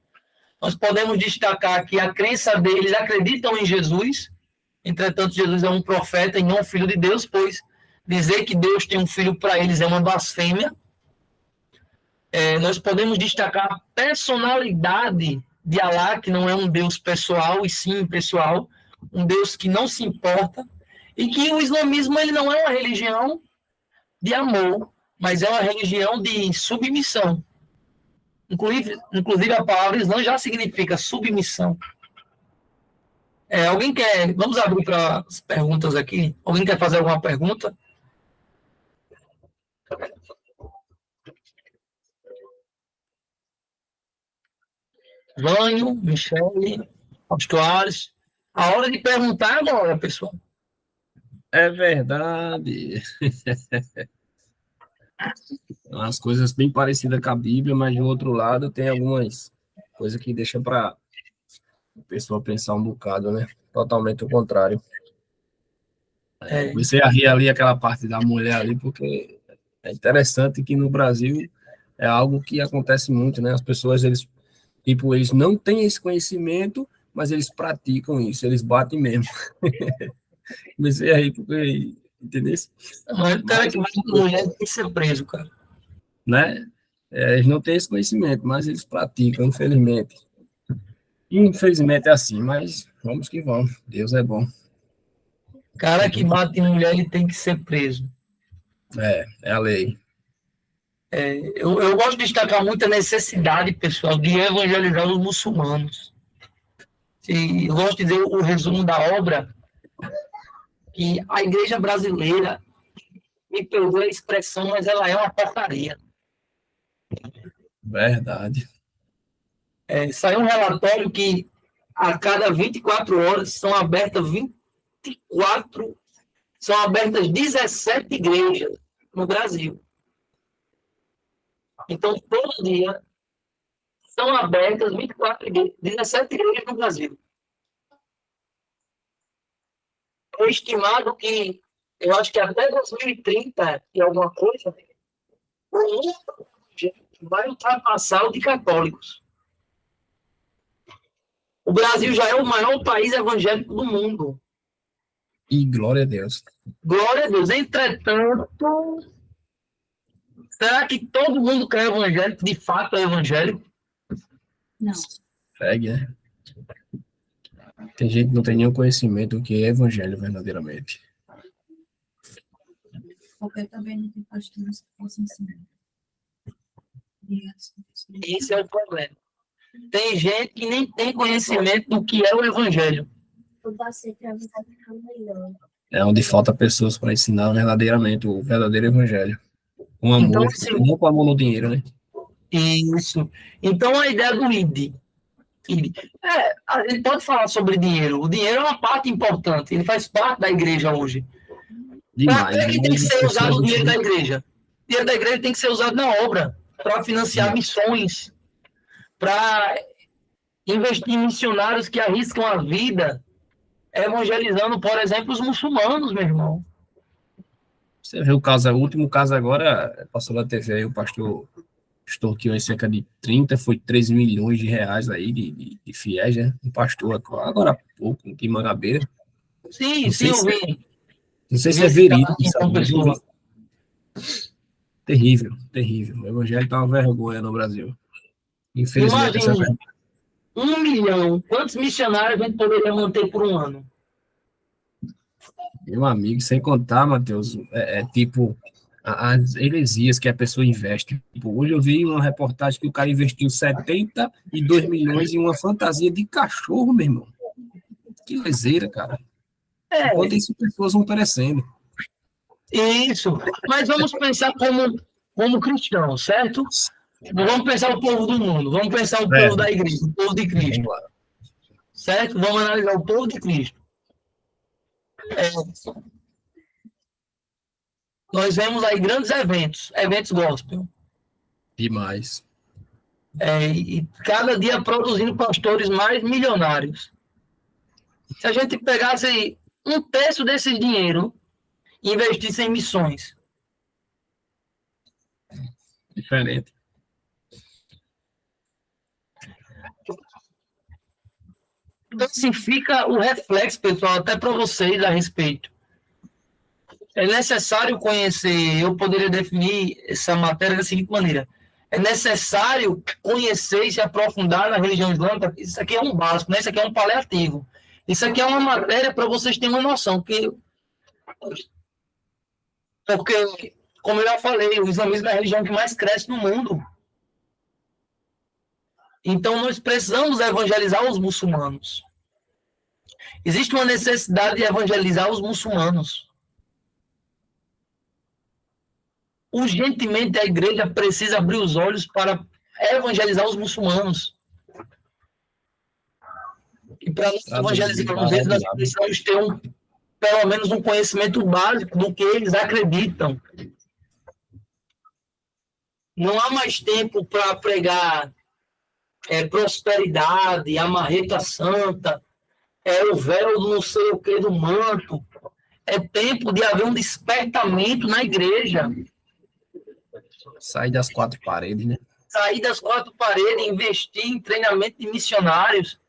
Nós podemos destacar que a crença deles, acreditam em Jesus. Entretanto, Jesus é um profeta e não um filho de Deus, pois dizer que Deus tem um filho para eles é uma blasfêmia. Nós podemos destacar a personalidade de Alá, que não é um Deus pessoal, e sim impessoal, um Deus que não se importa, e que o islamismo ele não é uma religião de amor, mas é uma religião de submissão. Inclusive a palavra Islã já significa submissão. Alguém quer... Vamos abrir para as perguntas aqui. Alguém quer fazer alguma pergunta? Vânio, Michele, Austuários. A hora de perguntar agora, pessoal. É verdade. Umas coisas bem parecidas com a Bíblia, mas do outro lado tem algumas coisas que deixam para a pessoa pensar um bocado, né? Totalmente o contrário. Comecei a rir ali aquela parte da mulher ali, porque é interessante que no Brasil é algo que acontece muito, né? As pessoas, eles não têm esse conhecimento, mas eles praticam isso, eles batem mesmo. Comecei a rir porque, entendeu? Mas o cara que bate mulher tem que ser preso, cara. Né? Eles não têm esse conhecimento, mas eles praticam, infelizmente. Infelizmente é assim, mas vamos que vamos. Deus é bom. Cara que bate em mulher, ele tem que ser preso. É a lei. Eu gosto de destacar muito a necessidade, pessoal, de evangelizar os muçulmanos. Eu gosto de dizer o resumo da obra, que a igreja brasileira, me perdoa a expressão, mas ela é uma porcaria. Verdade. Saiu um relatório que a cada 24 horas são abertas 17 igrejas no Brasil. Então, todo dia são abertas 17 igrejas no Brasil. É estimado que, eu acho que até 2030 e alguma coisa, o mundo vai ultrapassar o de católicos. O Brasil já é o maior país evangélico do mundo. E glória a Deus. Glória a Deus. Entretanto, será que todo mundo que é evangélico, de fato, é evangélico? Não. Segue, né? Tem gente que não tem nenhum conhecimento do que é evangelho verdadeiramente. Porque também não tem pastores que possam ensinar. Esse é o problema. Tem gente que nem tem conhecimento do que é o evangelho. É onde falta pessoas para ensinar verdadeiramente o verdadeiro evangelho. Com amor, Então, assim, não com amor no dinheiro, né? Isso. Então, a ideia do ID. A gente pode falar sobre dinheiro. O dinheiro é uma parte importante. Ele faz parte da igreja hoje. Demais. Para que tem que ser usado o dinheiro da igreja? O dinheiro da igreja tem que ser usado na obra, para financiar missões, para investir em missionários que arriscam a vida, evangelizando, por exemplo, os muçulmanos, meu irmão. Você vê o último caso agora, passou na TV aí, o pastor extorquiu em cerca de 13 milhões de reais aí de fiéis, né? Um pastor agora há pouco, em Mangabeira. Sim, eu vi. Não sei se é Vê se tá verídico aqui em isso João aí, mas eu vi. Pessoa. Terrível, terrível. O evangelho tá uma vergonha no Brasil. Infelizmente, essa é a Imagine, verdade. 1 milhão. Quantos missionários a gente poderia manter por um ano? Meu amigo, sem contar, Matheus, tipo as heresias que a pessoa investe. Tipo, hoje eu vi uma reportagem que o cara investiu 72 milhões em uma fantasia de cachorro, meu irmão. Que lezeira, cara. É, Enquanto isso, pessoas vão perecendo. isso. Mas vamos pensar como cristãos, certo? Não vamos pensar o povo do mundo, vamos pensar o É, povo da igreja, o povo de vamos Cristo, lá. certo? Vamos analisar o povo de Cristo. É, nós vemos aí grandes eventos gospel, Demais. e cada dia produzindo pastores mais milionários. Se a gente pegasse 1/3 desse dinheiro e investisse em missões, Diferente. então assim fica o reflexo, pessoal, até para vocês a respeito. É necessário conhecer, eu poderia definir essa matéria da seguinte maneira: é necessário conhecer e se aprofundar na religião islâmica. Isso aqui é um básico, né? Isso aqui é um paliativo. Isso aqui é uma matéria para vocês terem uma noção, porque, como eu já falei, o islamismo é a religião que mais cresce no mundo. Então, nós precisamos evangelizar os muçulmanos. Existe uma necessidade de evangelizar os muçulmanos. Urgentemente, a igreja precisa abrir os olhos para evangelizar os muçulmanos. E para nós Traduzir evangelizarmos para eles, o nós diabo. precisamos ter pelo menos um conhecimento básico do que eles acreditam. Não há mais tempo para pregar prosperidade, a marreta santa, o véu do não sei o que do manto. É tempo de haver um despertamento na igreja. Sair das quatro paredes, né? Sair das quatro paredes, investir em treinamento de missionários,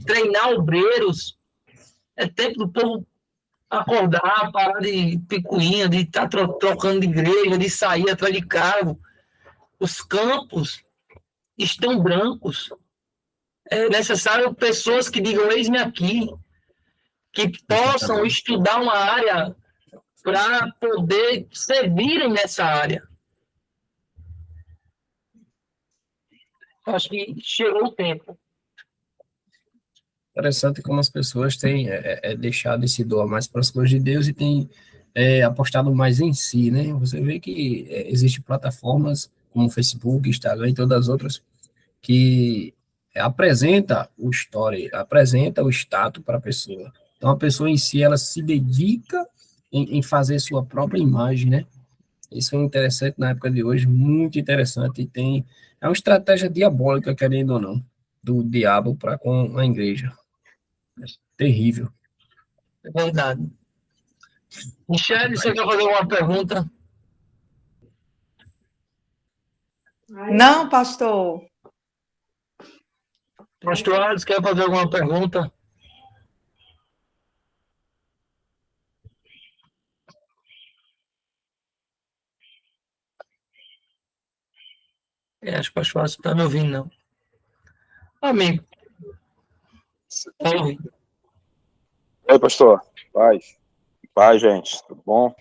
treinar obreiros. É tempo do povo acordar, parar de picuinha, de estar trocando de igreja, de sair atrás de cargo. Os campos estão brancos. É necessário pessoas que digam: eis-me aqui, que possam Exatamente. estudar uma área para poder servirem nessa área. Acho que chegou o tempo. Interessante como as pessoas têm deixado esse doar mais para as coisas de Deus e têm apostado mais em si, né? Você vê que existem plataformas como o Facebook, Instagram e todas as outras que apresenta o story, apresenta o status para a pessoa. Então, a pessoa em si, ela se dedica em fazer sua própria imagem, né? Isso é interessante na época de hoje, muito interessante, e é uma estratégia diabólica, querendo ou não, do diabo para com a igreja. É terrível. É verdade. Michele, você quer fazer alguma pergunta? Não, pastor. Pastor Alex, quer fazer alguma pergunta? Acho que o pastor Alex não está me ouvindo, não. Amigo, está ouvindo? Oi, pastor. Paz. Paz, gente. Tudo bom?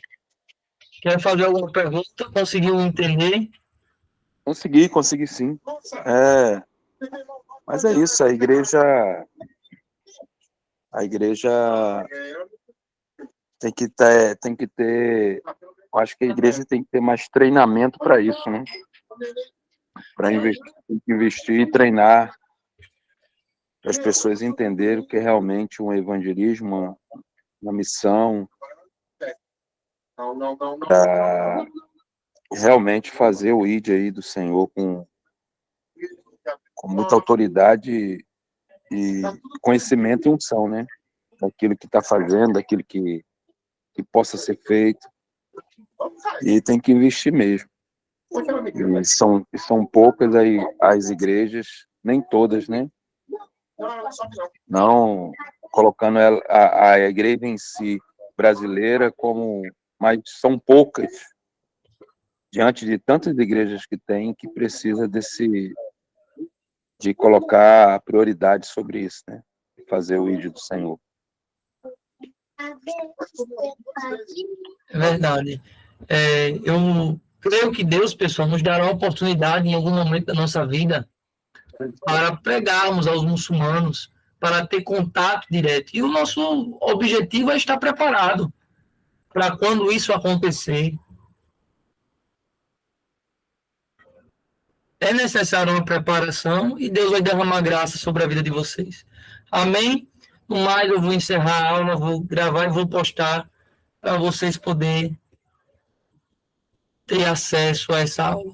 Quer fazer alguma pergunta? Conseguiu entender? Consegui sim. Mas é isso, a igreja tem que ter, eu acho que a igreja tem que ter mais treinamento para isso, né? Para investir, tem que investir e treinar para as pessoas entenderem o que é realmente um evangelismo, uma missão, para realmente fazer o ID aí do Senhor com muita autoridade e conhecimento e unção, né? Daquilo que está fazendo, daquilo que possa ser feito. E tem que investir mesmo. E são poucas aí as igrejas, nem todas, né? Não colocando a igreja em si brasileira, mas são poucas, diante de tantas igrejas que tem, que precisa de colocar prioridade sobre isso, né? Fazer o ídolo do Senhor. É verdade. Eu creio que Deus, pessoal, nos dará a oportunidade em algum momento da nossa vida para pregarmos aos muçulmanos, para ter contato direto. E o nosso objetivo é estar preparado para quando isso acontecer. É necessário uma preparação e Deus vai derramar graça sobre a vida de vocês. Amém? No mais, eu vou encerrar a aula, vou gravar e vou postar para vocês poderem ter acesso a essa aula.